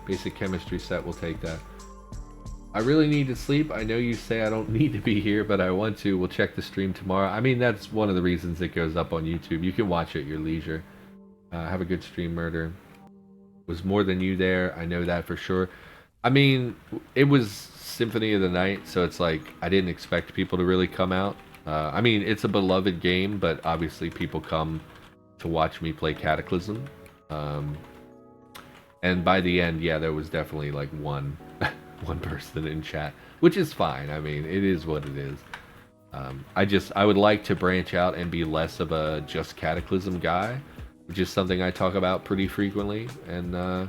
Basic chemistry set, we'll take that. I really need to sleep. I know you say I don't need to be here, but I want to. We'll check the stream tomorrow. I mean, that's one of the reasons it goes up on YouTube. You can watch it at your leisure. Have a good stream, Murder. Was more than you there. I know that for sure. I mean, it was Symphony of the Night, so it's like I didn't expect people to really come out. I mean, it's a beloved game, but obviously people come to watch me play Cataclysm. And by the end, yeah, there was definitely like one person in chat, which is fine. I mean, it is what it is. I would like to branch out and be less of a just Cataclysm guy, which is something I talk about pretty frequently. And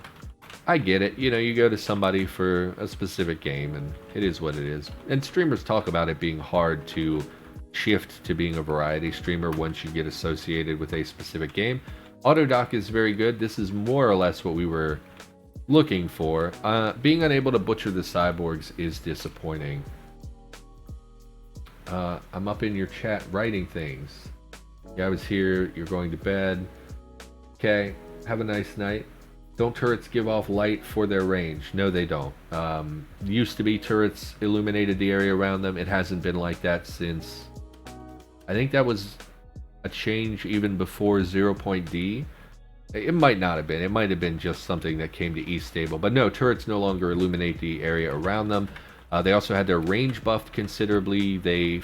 I get it. You know, you go to somebody for a specific game, and it is what it is. And streamers talk about it being hard to shift to being a variety streamer once you get associated with a specific game. Autodoc is very good. This is more or less what we were looking for. Being unable to butcher the cyborgs is disappointing. I'm up in your chat writing things. Yeah, I was here. You're going to bed. Okay, have a nice night. Don't turrets give off light for their range? No, they don't. Used to be turrets illuminated the area around them. It hasn't been like that since... I think that was a change even before 0.D. It might not have been. It might have been just something that came to East Stable. But no, turrets no longer illuminate the area around them. They also had their range buffed considerably. They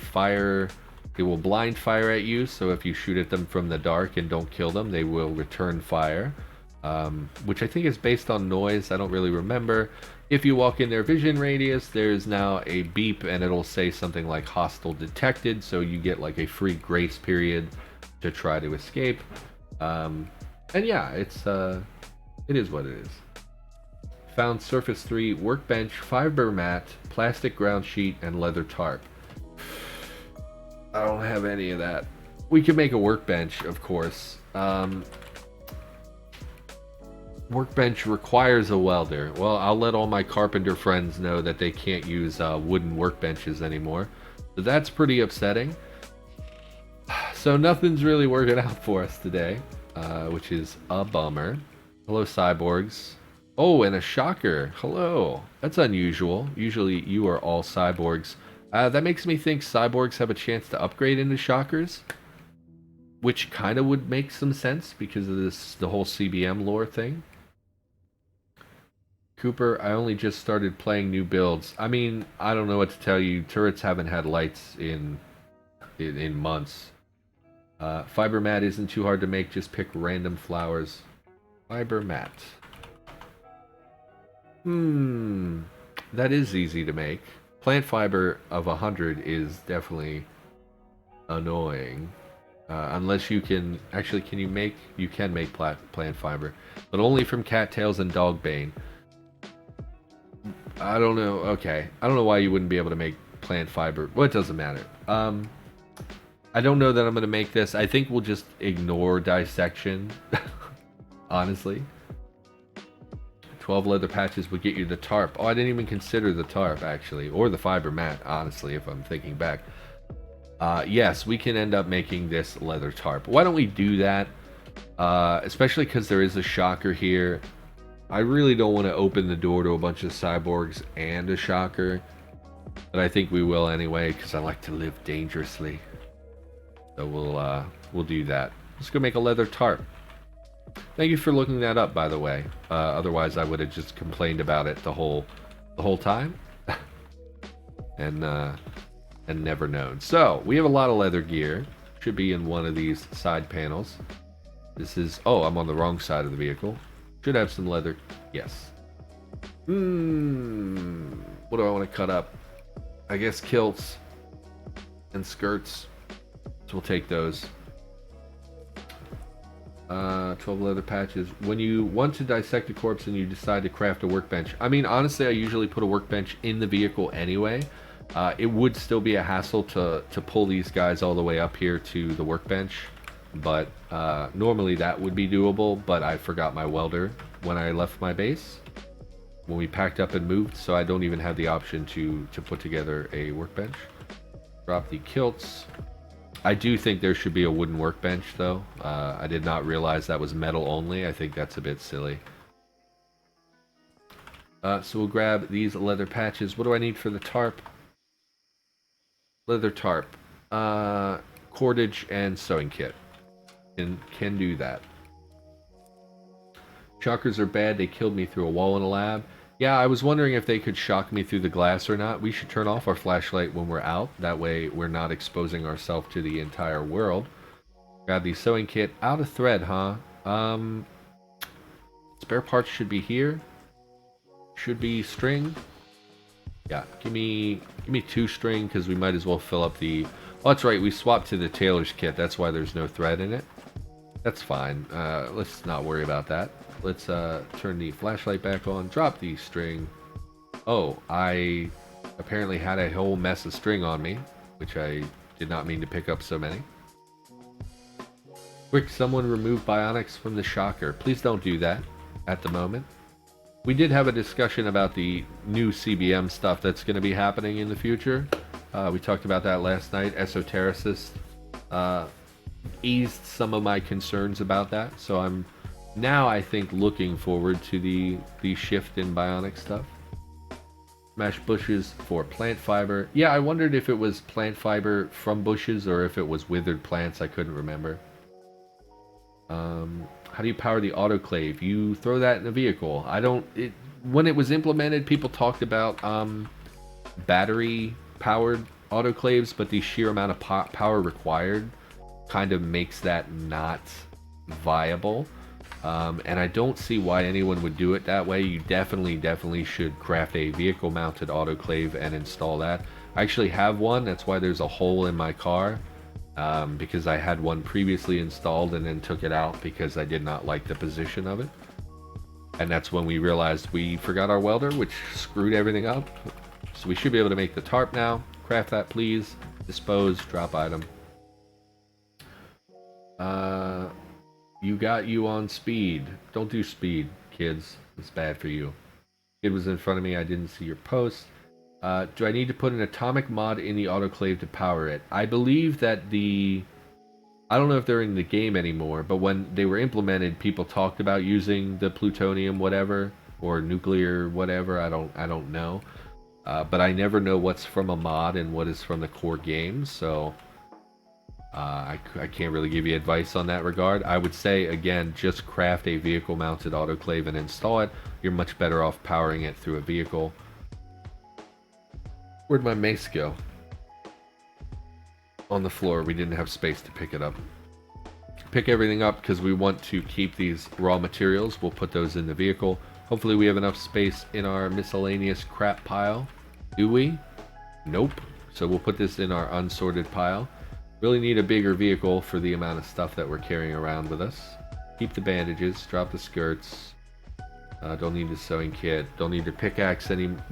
will blind fire at you, so if you shoot at them from the dark and don't kill them, they will return fire. Which I think is based on noise. I don't really remember. If you walk in their vision radius, there's now a beep and it'll say something like hostile detected, so you get like a free grace period to try to escape. And yeah, it is what it is. Found Surface 3 workbench, fiber mat, plastic ground sheet, and leather tarp. I don't have any of that. We can make a workbench, of course. Workbench requires a welder. Well, I'll let all my carpenter friends know that they can't use wooden workbenches anymore. So that's pretty upsetting. So nothing's really working out for us today, which is a bummer. Hello, cyborgs. Oh, and a shocker. Hello. That's unusual. Usually you are all cyborgs. That makes me think cyborgs have a chance to upgrade into shockers, which kind of would make some sense because of the whole CBM lore thing. Cooper, I only just started playing new builds. I mean, I don't know what to tell you. Turrets haven't had lights in months. Fiber mat isn't too hard to make. Just pick random flowers. Fiber mat. That is easy to make. Plant fiber of 100 is definitely annoying. Unless you can... Actually, can you make... You can make plant fiber. But only from cattails and dogbane. I don't know. Okay. I don't know why you wouldn't be able to make plant fiber. Well, it doesn't matter. I don't know that I'm going to make this. I think we'll just ignore dissection. Honestly. 12 leather patches would get you the tarp. Oh, I didn't even consider the tarp, actually. Or the fiber mat, honestly, if I'm thinking back. Yes, we can end up making this leather tarp. Why don't we do that? Especially because there is a shocker here. I really don't want to open the door to a bunch of cyborgs and a shocker. But I think we will anyway, because I like to live dangerously. So we'll do that. Let's go make a leather tarp. Thank you for looking that up, by the way. Otherwise, I would have just complained about it the whole time, and never known. So we have a lot of leather gear. Should be in one of these side panels. This is... Oh, I'm on the wrong side of the vehicle. Should have some leather. Yes. What do I want to cut up? I guess kilts and skirts. So we'll take those. 12 leather patches. When you want to dissect a corpse and you decide to craft a workbench, I mean, honestly, I usually put a workbench in the vehicle anyway. It would still be a hassle to pull these guys all the way up here to the workbench, but normally that would be doable, but I forgot my welder when I left my base, when we packed up and moved, so I don't even have the option to put together a workbench. Drop the kilts. I do think there should be a wooden workbench, though. I did not realize that was metal only. I think that's a bit silly. So we'll grab these leather patches. What do I need for the tarp? Leather tarp. Cordage and sewing kit. Can do that. Shockers are bad. They killed me through a wall in a lab. Yeah, I was wondering if they could shock me through the glass or not. We should turn off our flashlight when we're out. That way we're not exposing ourselves to the entire world. Grab the sewing kit. Out of thread, huh? Spare parts should be here. Should be string. Yeah, give me 2 string because we might as well fill up the... Oh, that's right, we swapped to the tailor's kit. That's why there's no thread in it. That's fine. Let's not worry about that. Let's turn the flashlight back on. Drop the string. Oh, I apparently had a whole mess of string on me, which I did not mean to pick up so many. Quick, someone remove bionics from the shocker. Please don't do that at the moment. We did have a discussion about the new CBM stuff that's going to be happening in the future. We talked about that last night. Esotericist eased some of my concerns about that. So I'm now, I think, looking forward to the shift in bionic stuff. Smash bushes for plant fiber. Yeah, I wondered if it was plant fiber from bushes or if it was withered plants. I couldn't remember. How do you power the autoclave? You throw that in a vehicle. When it was implemented, people talked about battery powered autoclaves, but the sheer amount of power required kind of makes that not viable. And I don't see why anyone would do it that way. You definitely should craft a vehicle mounted autoclave and install that. I actually have one. That's why there's a hole in my car. Because I had one previously installed and then took it out because I did not like the position of it. And that's when we realized we forgot our welder, which screwed everything up. So we should be able to make the tarp now. Craft that, please. Dispose, drop item. You got you on speed. Don't do speed, kids. It's bad for you. Kid was in front of me. I didn't see your post. Do I need to put an atomic mod in the autoclave to power it? I believe that I don't know if they're in the game anymore, but when they were implemented, people talked about using the plutonium whatever, or nuclear whatever, I don't know. But I never know what's from a mod and what is from the core game, so I can't really give you advice on that regard. I would say, again, just craft a vehicle-mounted autoclave and install it. You're much better off powering it through a vehicle. Where'd my mace go? On the floor. We didn't have space to pick it up. Pick everything up because we want to keep these raw materials. We'll put those in the vehicle. Hopefully we have enough space in our miscellaneous crap pile. Do we? Nope. So we'll put this in our unsorted pile. Really need a bigger vehicle for the amount of stuff that we're carrying around with us. Keep the bandages. Drop the skirts. Don't need the sewing kit. Don't need the pickaxe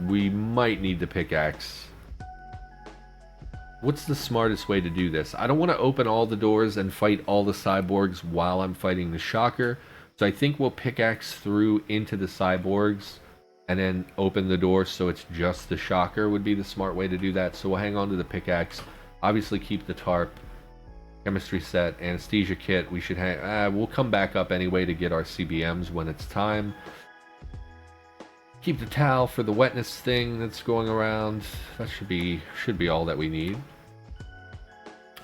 we might need the pickaxe. What's the smartest way to do this? I don't want to open all the doors and fight all the cyborgs while I'm fighting the shocker. So I think we'll pickaxe through into the cyborgs and then open the door so it's just the shocker would be the smart way to do that. So we'll hang on to the pickaxe. Obviously keep the tarp. Chemistry set. Anesthesia kit. We should we'll come back up anyway to get our CBMs when it's time. Keep the towel for the wetness thing that's going around. That should be all that we need.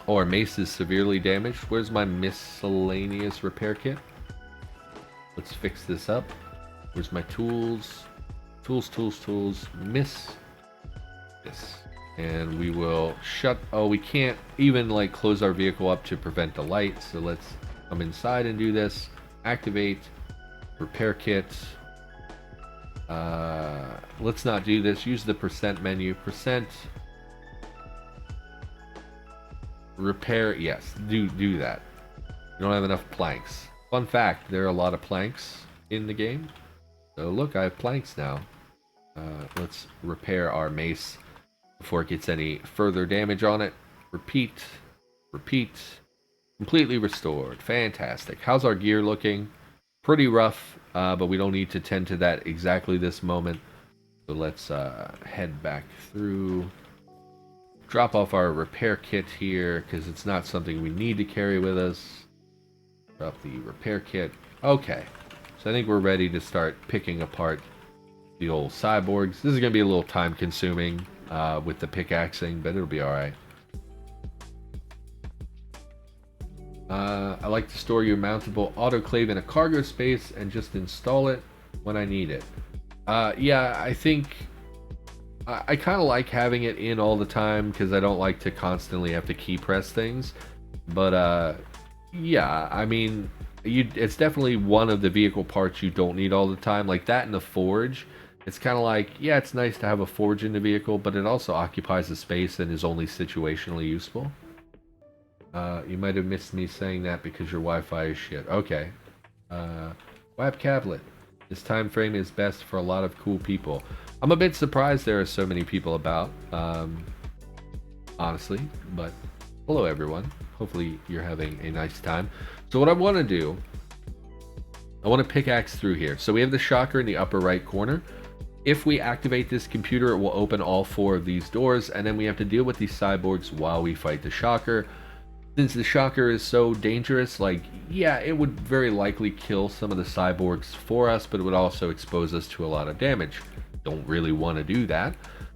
Oh, our mace is severely damaged. Where's my miscellaneous repair kit? Let's fix this up. Where's my tools? Tools. Miss this. And we will shut... Oh, we can't even like close our vehicle up to prevent the light. So let's come inside and do this. Activate. Repair kit. Let's not do this. Use the percent menu. Percent repair. Yes, do that. You don't have enough planks. Fun fact, there are a lot of planks in the game. So look, I have planks now. Let's repair our mace before it gets any further damage on it. Repeat. Completely restored. Fantastic. How's our gear looking? Pretty rough, but we don't need to tend to that exactly this moment. So let's head back through. Drop off our repair kit here because it's not something we need to carry with us. Drop the repair kit. Okay, so I think we're ready to start picking apart The old cyborgs. This is going to be a little time consuming with the pickaxing, but it'll be alright. I like to store your mountable autoclave in a cargo space and just install it when I need it. Yeah, I think I kind of like having it in all the time because I don't like to constantly have to key press things. But yeah, I mean, it's definitely one of the vehicle parts you don't need all the time. Like that in the forge, it's kind of like, yeah, it's nice to have a forge in the vehicle, but it also occupies the space and is only situationally useful. You might have missed me saying that because your Wi-Fi is shit. Okay. Web Cablet. This time frame is best for a lot of cool people. I'm a bit surprised there are so many people about, honestly, but hello everyone. Hopefully you're having a nice time. So what I want to do, I want to pickaxe through here. So we have the shocker in the upper right corner. If we activate this computer, it will open all 4 of these doors, and then we have to deal with these cyborgs while we fight the shocker. Since the shocker is so dangerous, like, yeah, it would very likely kill some of the cyborgs for us, but it would also expose us to a lot of damage. Don't really want to do that.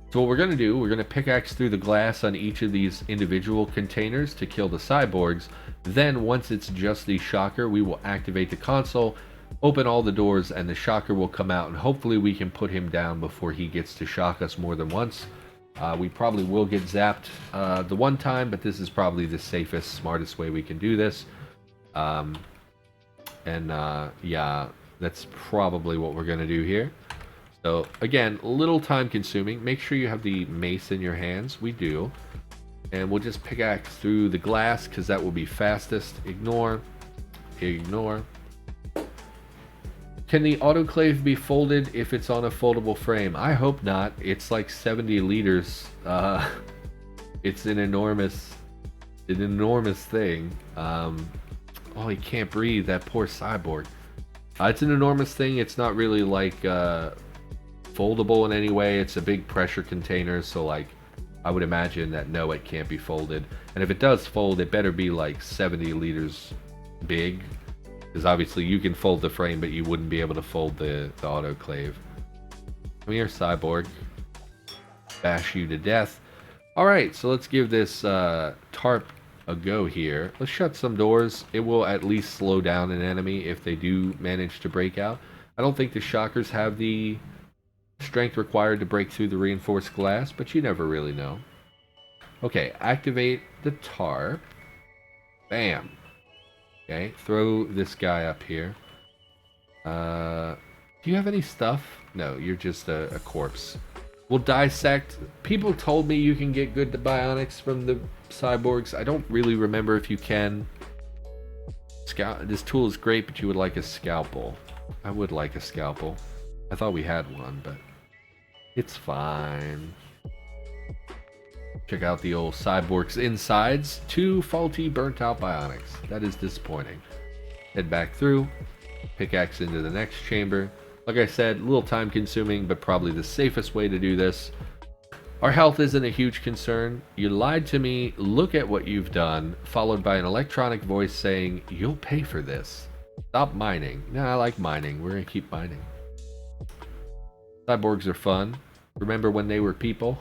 So what we're going to do, we're going to pickaxe through the glass on each of these individual containers to kill the cyborgs. Then once it's just the shocker, we will activate the console, open all the doors, and the shocker will come out, and hopefully we can put him down before he gets to shock us more than once. We probably will get zapped the one time, but this is probably the safest, smartest way we can do this. Yeah, that's probably what we're going to do here. So, again, a little time consuming. Make sure you have the mace in your hands. We do. And we'll just pickaxe through the glass because that will be fastest. Ignore. Ignore. Can the autoclave be folded if it's on a foldable frame? I hope not. It's like 70 liters. It's an enormous thing. Oh, he can't breathe. That poor cyborg. It's an enormous thing. It's not really like foldable in any way. It's a big pressure container, so like I would imagine that no, it can't be folded. And if it does fold, it better be like 70 liters big. Because obviously you can fold the frame, but you wouldn't be able to fold the autoclave. Come here, cyborg. Bash you to death. Alright, so let's give this tarp a go here. Let's shut some doors. It will at least slow down an enemy if they do manage to break out. I don't think the shockers have the strength required to break through the reinforced glass, but you never really know. Okay, activate the tarp. Bam. Okay, throw this guy up here. Do you have any stuff? No, you're just a corpse. We'll dissect. People told me you can get good bionics from the cyborgs. I don't really remember if you can. This tool is great, but you would like a scalpel. I would like a scalpel. I thought we had one, but it's fine. Check out the old cyborg's insides. 2 faulty, burnt-out bionics. That is disappointing. Head back through. Pickaxe into the next chamber. Like I said, a little time-consuming, but probably the safest way to do this. Our health isn't a huge concern. You lied to me. Look at what you've done. Followed by an electronic voice saying, "You'll pay for this. Stop mining." No, I like mining. We're going to keep mining. Cyborgs are fun. Remember when they were people?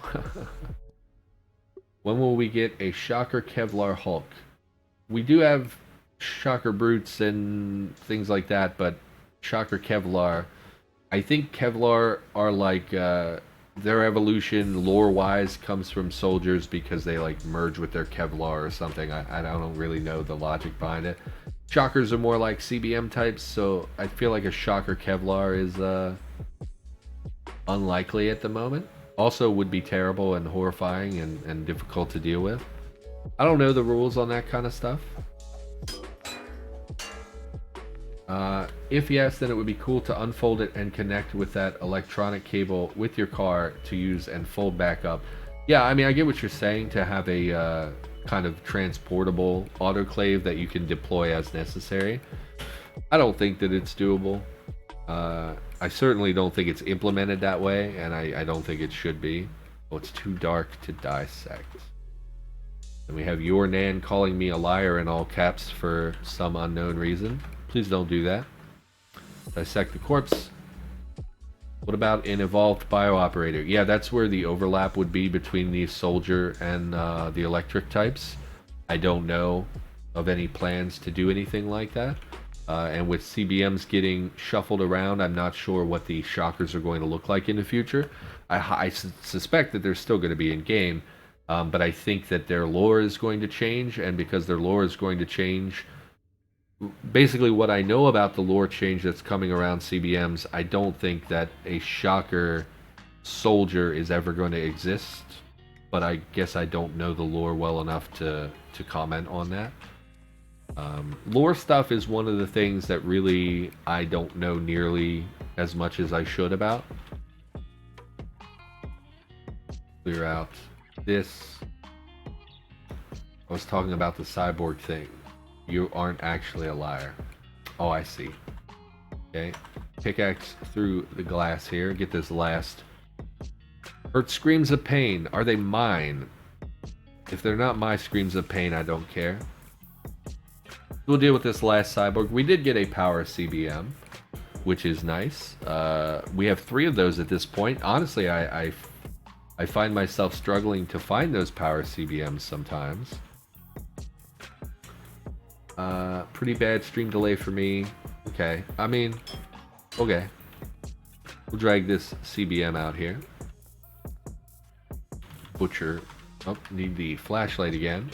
When will we get a Shocker Kevlar Hulk? We do have Shocker Brutes and things like that, but Shocker Kevlar... I think Kevlar are like... their evolution, lore-wise, comes from soldiers because they like merge with their Kevlar or something. I don't really know the logic behind it. Shockers are more like CBM types, so I feel like a Shocker Kevlar is unlikely at the moment. Also would be terrible and horrifying and difficult to deal with. I don't know the rules on that kind of stuff. If yes, then it would be cool to unfold it and connect with that electronic cable with your car to use and fold back up. Yeah, I mean, I get what you're saying, to have a kind of transportable autoclave that you can deploy as necessary. I don't think that it's doable. I certainly don't think it's implemented that way, and I don't think it should be. Oh, it's too dark to dissect. And we have your Nan calling me a liar in all caps for some unknown reason. Please don't do that. Dissect the corpse. What about an evolved biooperator? Yeah, that's where the overlap would be between the soldier and the electric types. I don't know of any plans to do anything like that. And with CBMs getting shuffled around, I'm not sure what the shockers are going to look like in the future. I suspect that they're still going to be in game, but I think that their lore is going to change, and because their lore is going to change, basically what I know about the lore change that's coming around CBMs, I don't think that a shocker soldier is ever going to exist, but I guess I don't know the lore well enough to comment on that. Lore stuff is one of the things that really I don't know nearly as much as I should about. Clear out this. I was talking about the cyborg thing. You aren't actually a liar. Oh, I see. Okay. Pickaxe through the glass here. Get this last. Heard screams of pain. Are they mine? If they're not my screams of pain, I don't care. We'll deal with this last cyborg. We did get a power CBM, which is nice. We have 3 of those at this point. Honestly, I find myself struggling to find those power CBMs sometimes. Pretty bad stream delay for me. Okay, I mean, okay. We'll drag this CBM out here. Butcher. Oh, need the flashlight again.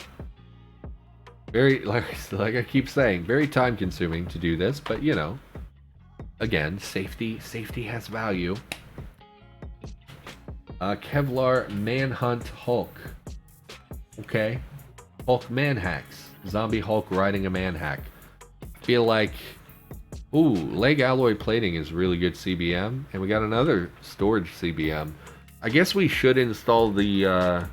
Very, like I keep saying, very time consuming to do this, but you know, again, safety has value. Kevlar Manhunt Hulk. Okay. Hulk manhacks. Zombie Hulk riding a manhack. Feel like, ooh, leg alloy plating is really good CBM, and we got another storage CBM. I guess we should install the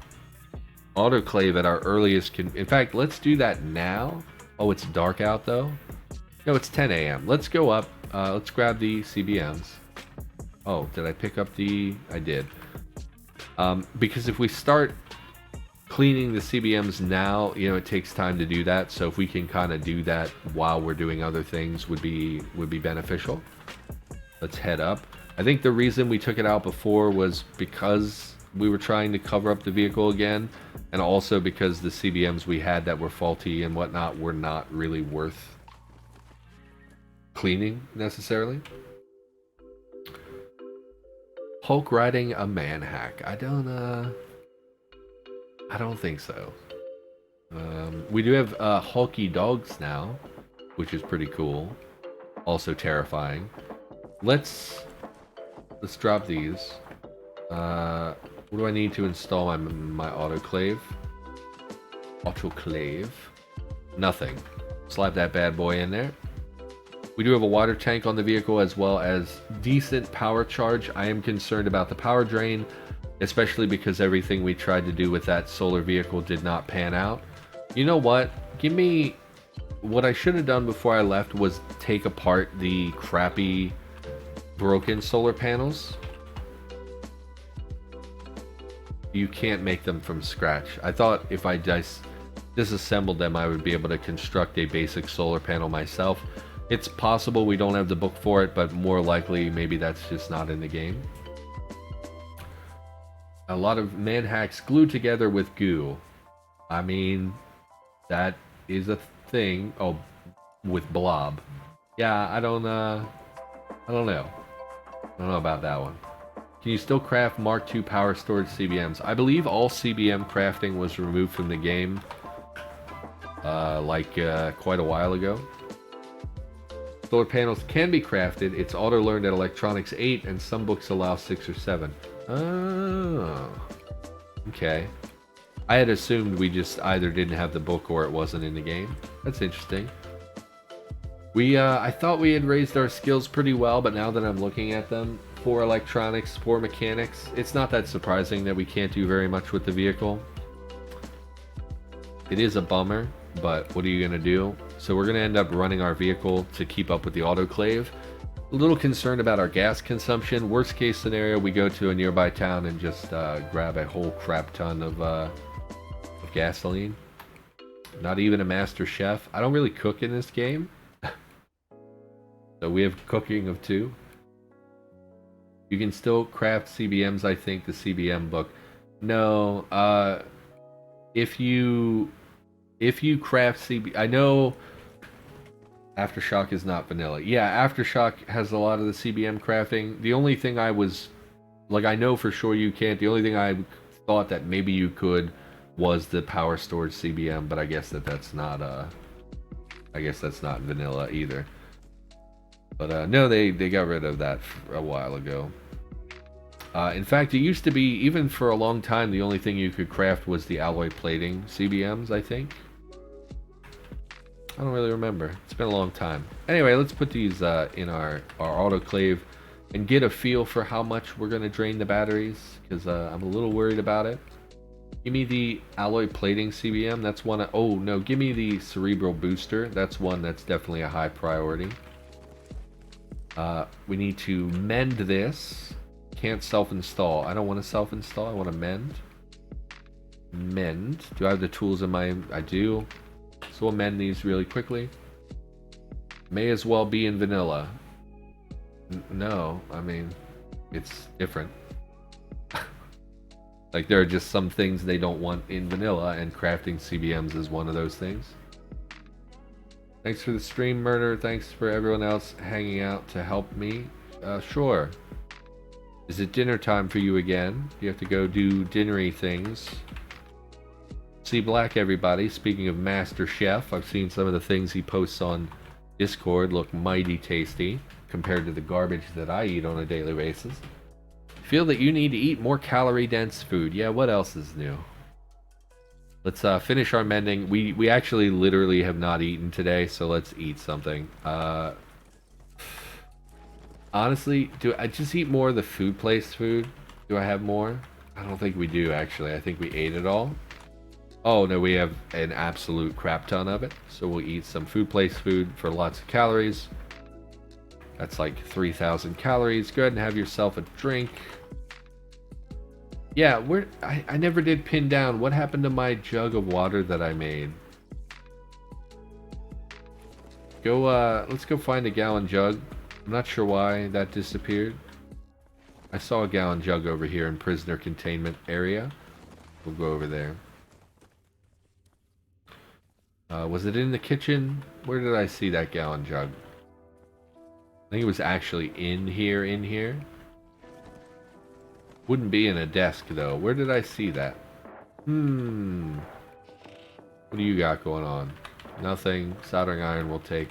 autoclave at our earliest in fact, let's do that now. Oh, it's dark out though. No, it's 10 a.m. Let's go up. Let's grab the CBMs. Oh, did I pick up the... I did. Because if we start cleaning the CBMs now, you know, it takes time to do that. So if we can kind of do that while we're doing other things would be beneficial. Let's head up. I think the reason we took it out before was because we were trying to cover up the vehicle again, and also because the CBMs we had that were faulty and whatnot were not really worth cleaning necessarily. Hulk riding a manhack. I don't think so. We do have hulky dogs now, which is pretty cool. Also terrifying. Let's drop these. What do I need to install my autoclave? Autoclave. Nothing. Slap that bad boy in there. We do have a water tank on the vehicle as well as decent power charge. I am concerned about the power drain, especially because everything we tried to do with that solar vehicle did not pan out. You know what? Give me... What I should have done before I left was take apart the crappy broken solar panels. You can't make them from scratch. I thought if I disassembled them, I would be able to construct a basic solar panel myself. It's possible we don't have the book for it, but more likely maybe that's just not in the game. A lot of manhacks glued together with goo. I mean, that is a thing. Oh, with blob. Yeah, I don't know. I don't know about that one. Can you still craft Mark II power storage CBMs? I believe all CBM crafting was removed from the game quite a while ago. Solar panels can be crafted. It's auto-learned at Electronics 8, and some books allow 6 or 7. Oh. Okay. I had assumed we just either didn't have the book or it wasn't in the game. That's interesting. I thought we had raised our skills pretty well, but now that I'm looking at them, for electronics, for mechanics, it's not that surprising that we can't do very much with the vehicle. It is a bummer, but what are you going to do? So we're going to end up running our vehicle to keep up with the autoclave. A little concerned about our gas consumption. Worst case scenario, we go to a nearby town and just grab a whole crap ton of gasoline. Not even a master chef. I don't really cook in this game. So we have cooking of 2. You can still craft CBMs, I think, the CBM book. No, if you craft CB, I know Aftershock is not vanilla. Yeah, Aftershock has a lot of the CBM crafting. The only thing I was like, I know for sure you can't. The only thing I thought that maybe you could was the power storage CBM, but I guess that's not I guess that's not vanilla either. But no, they got rid of that a while ago. In fact, it used to be, even for a long time, the only thing you could craft was the alloy plating CBMs, I think. I don't really remember. It's been a long time. Anyway, let's put these in our autoclave and get a feel for how much we're going to drain the batteries, because I'm a little worried about it. Give me the alloy plating CBM. That's one. Oh, no. Give me the cerebral booster. That's one that's definitely a high priority. We need to mend this. Can't self-install. I don't want to self-install. I want to mend. Mend. Do I have the tools in my... I do. So we'll mend these really quickly. May as well be in vanilla. No, I mean, it's different. Like, there are just some things they don't want in vanilla, and crafting CBMs is one of those things. Thanks for the stream, Murder. Thanks for everyone else hanging out to help me. Sure. Is it dinner time for you again? You have to go do dinnery things. See Black, everybody. Speaking of Master Chef, I've seen some of the things he posts on Discord look mighty tasty compared to the garbage that I eat on a daily basis. Feel that you need to eat more calorie-dense food. Yeah, what else is new? Let's finish our mending. We actually literally have not eaten today, so let's eat something. Honestly, do I just eat more of the food place food? Do I have more? I don't think we do, actually. I think we ate it all. Oh, no, we have an absolute crap ton of it. So we'll eat some food place food for lots of calories. That's like 3,000 calories. Go ahead and have yourself a drink. Yeah, I never did pin down what happened to my jug of water that I made. Let's go find a gallon jug. I'm not sure why that disappeared. I saw a gallon jug over here in prisoner containment area. We'll go over there. Was it in the kitchen? Where did I see that gallon jug? I think it was actually in here. Wouldn't be in a desk, though. Where did I see that? What do you got going on? Nothing. Soldering iron will take.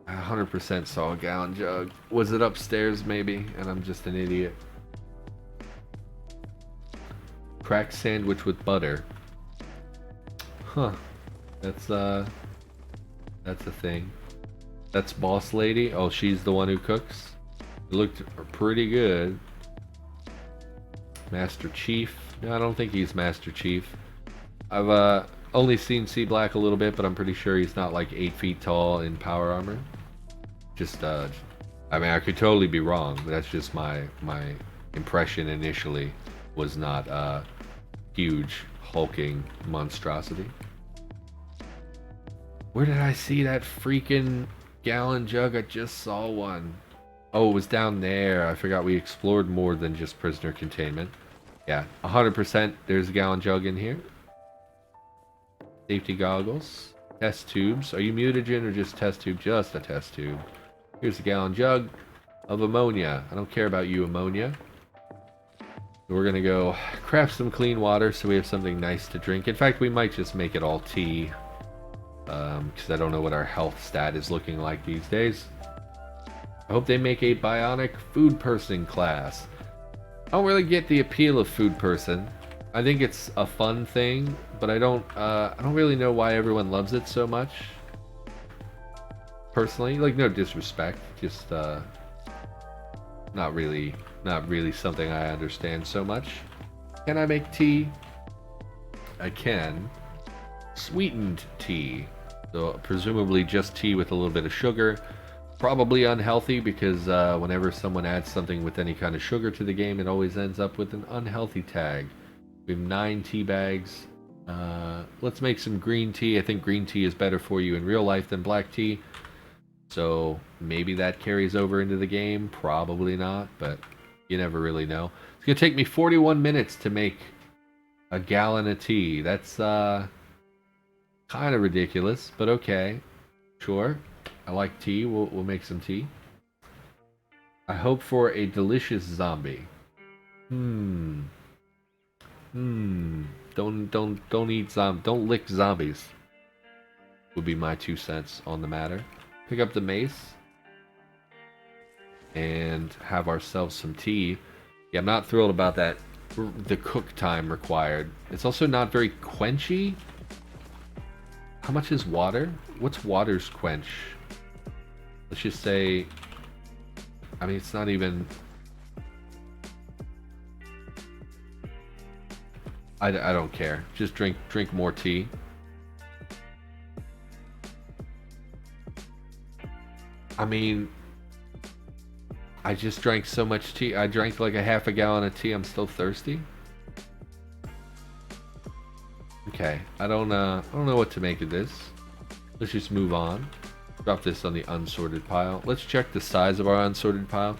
I 100% saw a gallon jug. Was it upstairs, maybe? And I'm just an idiot. Cracked sandwich with butter. Huh. That's a thing. That's Boss Lady. Oh, she's the one who cooks. It looked pretty good. Master Chief. No, I don't think he's Master Chief. I've only seen C Black a little bit, but I'm pretty sure he's not like 8 feet tall in power armor. Just I mean, I could totally be wrong, but that's just my impression initially. Was not a huge hulking monstrosity. Where did I see that freaking gallon jug? I just saw one. Oh, it was down there. I forgot we explored more than just prisoner containment. Yeah, 100% there's a gallon jug in here. Safety goggles. Test tubes. Are you mutagen or just test tube? Just a test tube. Here's a gallon jug of ammonia. I don't care about you, ammonia. We're going to go craft some clean water so we have something nice to drink. In fact, we might just make it all tea. Because I don't know what our health stat is looking like these days. I hope they make a bionic food person class. I don't really get the appeal of food person. I think it's a fun thing, but I don't really know why everyone loves it so much. Personally, like, no disrespect, just not really something I understand so much. Can I make tea? I can. Sweetened tea. So presumably just tea with a little bit of sugar. Probably unhealthy because whenever someone adds something with any kind of sugar to the game, it always ends up with an unhealthy tag. We have 9 tea bags. Let's make some green tea. I think green tea is better for you in real life than black tea. So maybe that carries over into the game. Probably not, but you never really know. It's going to take me 41 minutes to make a gallon of tea. That's kind of ridiculous, but okay. Sure. I like tea. We'll make some tea. I hope for a delicious zombie. Don't lick zombies. Would be my 2 cents on the matter. Pick up the mace and have ourselves some tea. Yeah, I'm not thrilled about that. The cook time required. It's also not very quenchy. How much is water? What's water's quench? Let's just say, I mean, it's not even, I don't care. Just drink more tea. I mean, I just drank so much tea. I drank like a half a gallon of tea. I'm still thirsty. Okay, I don't know what to make of this. Let's just move on. Drop this on the unsorted pile. Let's check the size of our unsorted pile.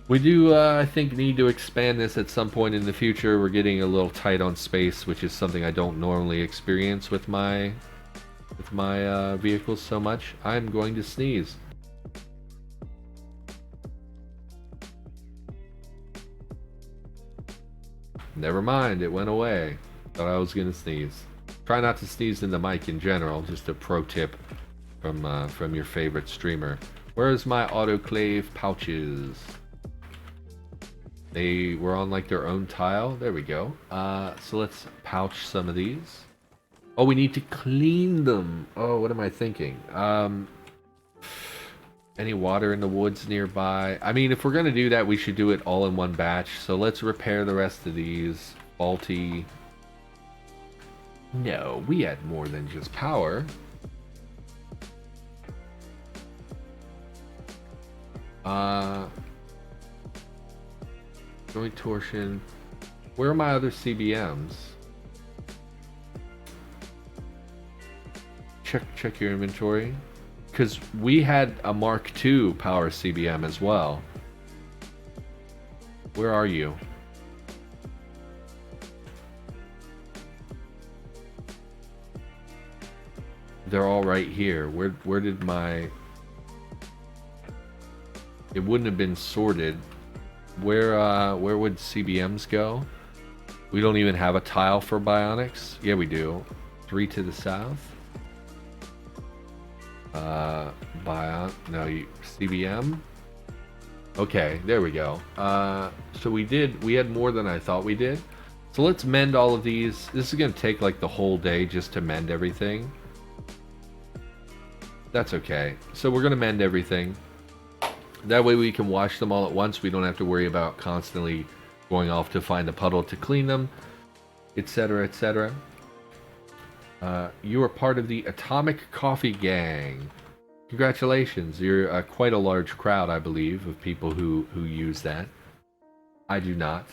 We do, I think, need to expand this at some point in the future. We're getting a little tight on space, which is something I don't normally experience with my vehicles so much. I'm going to sneeze. Never mind, it went away. Thought I was gonna sneeze. Try not to sneeze in the mic in general. Just a pro tip from your favorite streamer. Where's my autoclave pouches? They were on like their own tile. There we go. So let's pouch some of these. Oh, we need to clean them. Oh, what am I thinking? Any water in the woods nearby? I mean, if we're gonna do that, we should do it all in one batch. So let's repair the rest of these. Faulty. No, we had more than just power. Joint torsion. Where are my other CBMs? Check your inventory. Because we had a Mark II power CBM as well. Where are you? They're all right here. Where did my... It wouldn't have been sorted. Where would CBMs go? We don't even have a tile for bionics. Yeah, we do. 3 to the south. CBM. Okay, there we go. So we had more than I thought we did. So let's mend all of these. This is gonna take like the whole day just to mend everything. That's okay. So we're gonna mend everything. That way we can wash them all at once. We don't have to worry about constantly going off to find a puddle to clean them, etc., etc. You are part of the Atomic Coffee Gang. Congratulations. You're quite a large crowd, I believe, of people who use that. I do not.